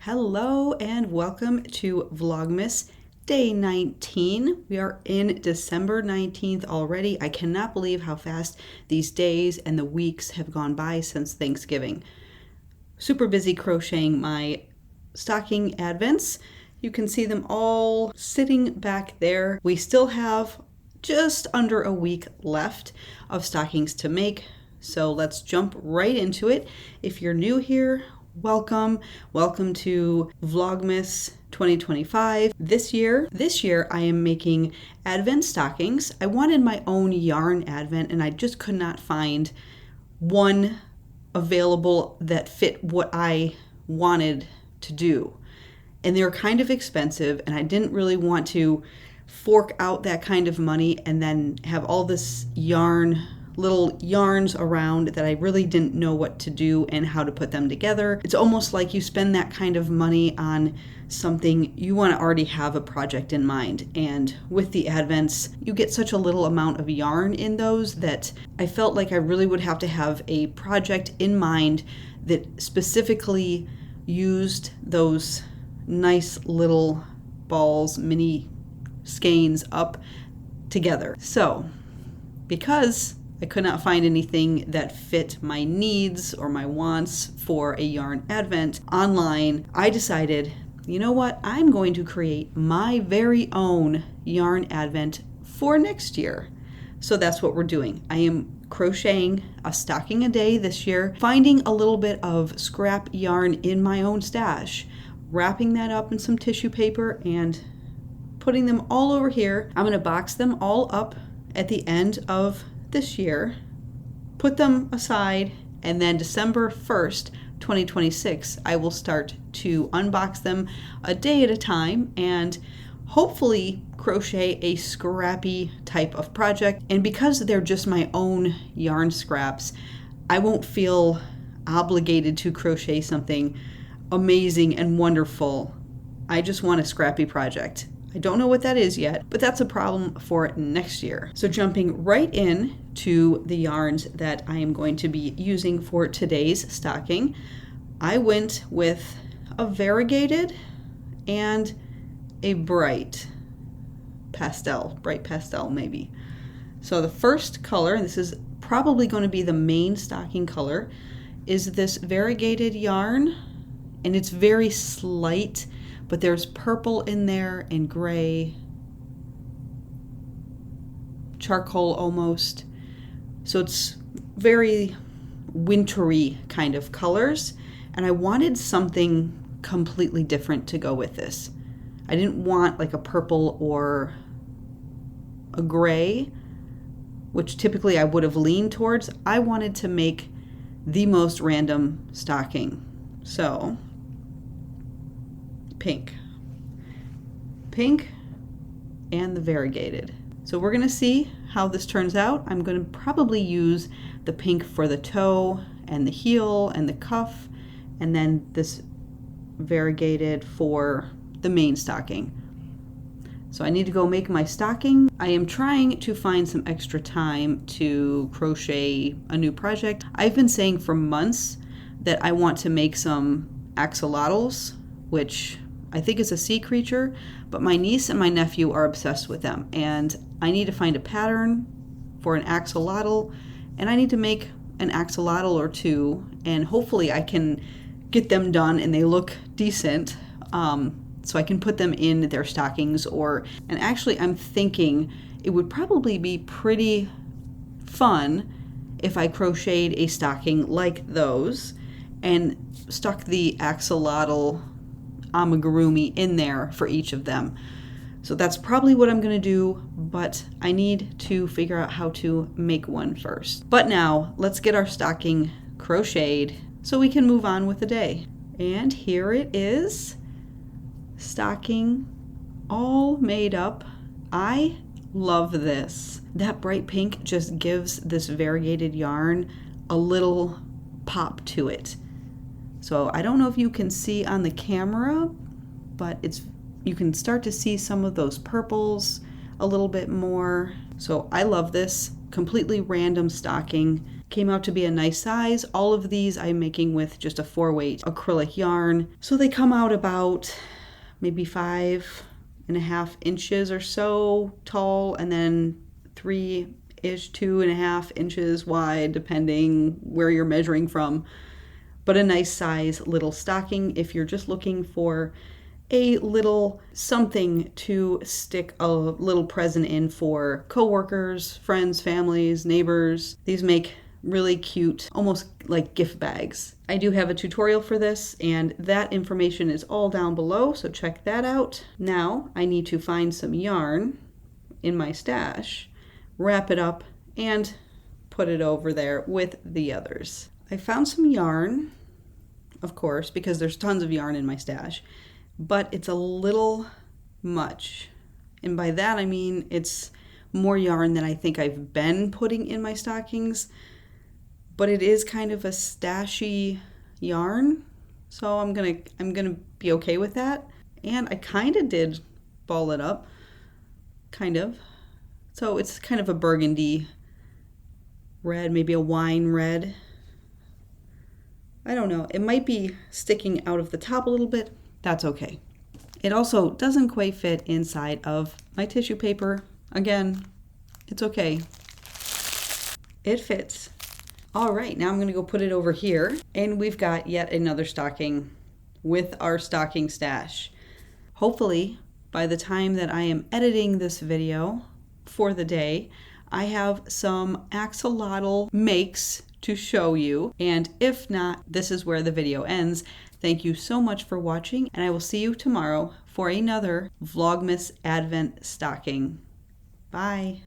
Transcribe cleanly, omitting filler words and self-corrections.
Hello and welcome to Vlogmas Day 19. We are in December 19th already. I cannot believe how fast these days and the weeks have gone by since Thanksgiving. Super busy crocheting my stocking advents. You can see them all sitting back there. We still have just under a week left of stockings to make, so let's jump right into it. If you're new here, welcome to Vlogmas 2025. This year I am making advent stockings. I wanted my own yarn advent and I just could not find one available that fit what I wanted to do. And they're kind of expensive and I didn't really want to fork out that kind of money and then have all this little yarns around that I really didn't know what to do and how to put them together. It's almost like you spend that kind of money on something you want to already have a project in mind. And with the advents, you get such a little amount of yarn in those that I felt like I really would have to have a project in mind that specifically used those nice little balls, mini skeins up together. So, because I could not find anything that fit my needs or my wants for a yarn advent online, I decided, you know what, I'm going to create my very own yarn advent for next year. So that's what we're doing. I am crocheting a stocking a day this year, finding a little bit of scrap yarn in my own stash, wrapping that up in some tissue paper and putting them all over here. I'm going to box them all up at the end of this year, put them aside, and then December 1st, 2026, I will start to unbox them a day at a time and hopefully crochet a scrappy type of project. And because they're just my own yarn scraps, I won't feel obligated to crochet something amazing and wonderful. I just want a scrappy project. I don't know what that is yet, but that's a problem for next year. So jumping right in to the yarns that I am going to be using for today's stocking, I went with a variegated and a bright pastel maybe. So the first color, and this is probably going to be the main stocking color, is this variegated yarn, and it's very slight, but there's purple in there and gray, charcoal almost. So it's very wintry kind of colors, and I wanted something completely different to go with this. I didn't want like a purple or a gray, which typically I would have leaned towards. I wanted to make the most random stocking. So pink and the variegated. So we're gonna see how this turns out. I'm gonna probably use the pink for the toe and the heel and the cuff, and then this variegated for the main stocking. So I need to go make my stocking. I am trying to find some extra time to crochet a new project. I've been saying for months that I want to make some axolotls, which I think is a sea creature, but my niece and my nephew are obsessed with them, and I need to find a pattern for an axolotl, and I need to make an axolotl or two, and hopefully I can get them done and they look decent, so I can put them in their stockings. And actually I'm thinking it would probably be pretty fun if I crocheted a stocking like those and stuck the axolotl amigurumi in there for each of them. So that's probably what I'm going to do, but I need to figure out how to make one first. But now let's get our stocking crocheted so we can move on with the day. And here it is, stocking all made up. I love this. That bright pink just gives this variegated yarn a little pop to it. So I don't know if you can see on the camera, but you can start to see some of those purples a little bit more. So I love this completely random stocking. came out to be a nice size. All of these I'm making with just a 4-weight acrylic yarn. So they come out about maybe 5.5 inches or so tall, and then 3-ish, 2.5 inches wide, depending where you're measuring from. But a nice size little stocking if you're just looking for a little something to stick a little present in for coworkers, friends, families, neighbors. These make really cute, almost like gift bags. I do have a tutorial for this, and that information is all down below, so check that out. Now I need to find some yarn in my stash, wrap it up, and put it over there with the others. I found some yarn, of course, because there's tons of yarn in my stash, but it's a little much. And by that I mean it's more yarn than I think I've been putting in my stockings, but it is kind of a stashy yarn, so I'm gonna be okay with that. And I kind of did ball it up, kind of. So it's kind of a burgundy red, maybe a wine red. I don't know, it might be sticking out of the top a little bit. That's okay. It also doesn't quite fit inside of my tissue paper. Again, it's okay. It fits. All right, now I'm gonna go put it over here, and we've got yet another stocking with our stocking stash. Hopefully, by the time that I am editing this video for the day, I have some axolotl makes to show you, and if not, this is where the video ends. Thank you so much for watching, and I will see you tomorrow for another Vlogmas Advent stocking. Bye.